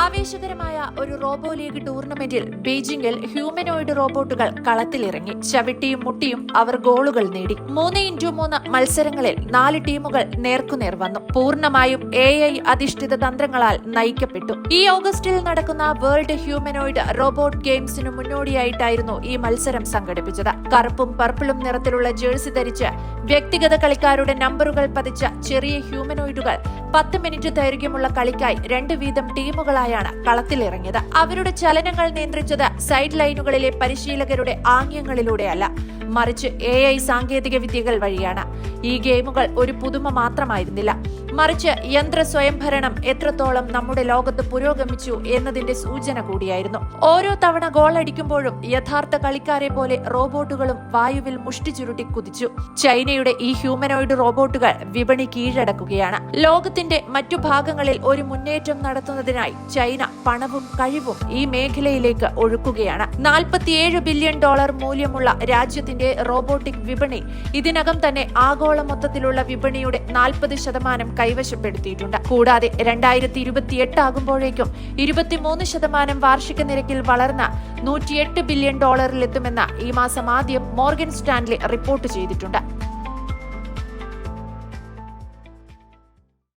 ആവേശകരമായ ഒരു robo league ടൂർണമെന്റിൽ ബീജിംഗിൽ ഹ്യൂമനോയിഡ് റോബോട്ടുകൾ കളത്തിലിറങ്ങി. ചവിട്ടിയും മുട്ടിയും അവർ ഗോളുകൾ നേടി. 3x3 മത്സരങ്ങളിൽ 4 ടീമുകൾ നേർക്കുനേർ വന്നു. പൂർണ്ണമായും AI അധിഷ്ഠിത തന്ത്രങ്ങളാൽ നയിക്കപ്പെട്ടു. ഈ ഓഗസ്റ്റിൽ നടക്കുന്ന വേൾഡ് ഹ്യൂമനോയിഡ് റോബോട്ട് ഗെയിംസിനു മുന്നോടിയായിട്ടായിരുന്നു ഈ മത്സരം സംഘടിപ്പിച്ചത്. കറുപ്പും പർപ്പിളും നിറത്തിലുള്ള ജേഴ്സി ധരിച്ച് വ്യക്തിഗത കളിക്കാരുടെ നമ്പറുകൾ പതിച്ച ചെറിയ ഹ്യൂമനോയിഡുകൾ 10 മിനിറ്റ് ദൈർഘ്യമുള്ള കളിക്കായി 2 വീതം ടീമുകളായാണ് കളത്തിലിറങ്ങിയത്. അവരുടെ ചലനങ്ങൾ നിയന്ത്രിച്ചത് സൈഡ് ലൈനുകളിലെ പരിശീലകരുടെ ആംഗ്യങ്ങളിലൂടെയല്ല, മറിച്ച് AI സാങ്കേതിക വിദ്യകൾ വഴിയാണ്. ഈ ഗെയിമുകൾ ഒരു പുതുമ മാത്രമായിരുന്നില്ല, മറിച്ച് യന്ത്ര സ്വയംഭരണം എത്രത്തോളം നമ്മുടെ ലോകത്ത് പുരോഗമിച്ചു എന്നതിന്റെ സൂചന കൂടിയായിരുന്നു. ഓരോ തവണ ഗോൾ അടിക്കുമ്പോഴും യഥാർത്ഥ കളിക്കാരെ പോലെ റോബോട്ടുകളും വായുവിൽ മുഷ്ടി ചുരുട്ടി കുതിച്ചു. ചൈനയുടെ ഈ ഹ്യൂമനോയിഡ് റോബോട്ടുകൾ വിപണി കീഴടക്കുകയാണ്. ലോകത്തിന്റെ മറ്റു ഭാഗങ്ങളിൽ ഒരു മുന്നേറ്റം നടത്തുന്നതിനായി ചൈന പണവും കഴിവും ഈ മേഖലയിലേക്ക് ഒഴുക്കുകയാണ്. $47 ബില്യൺ മൂല്യമുള്ള രാജ്യത്തിന്റെ റോബോട്ടിക് വിപണി ഇതിനകം തന്നെ ആഗോള മൊത്തത്തിലുള്ള വിപണിയുടെ 40% കൈവശപ്പെടുത്തിയിട്ടുണ്ട്. കൂടാതെ 2028 ആകുമ്പോഴേക്കും 23% വാർഷിക നിരക്കിൽ വളർന്ന $108 ബില്യൺ എത്തുമെന്ന് ഈ മാസം ആദ്യം മോർഗൻ സ്റ്റാൻലി റിപ്പോർട്ട് ചെയ്തിട്ടുണ്ട്.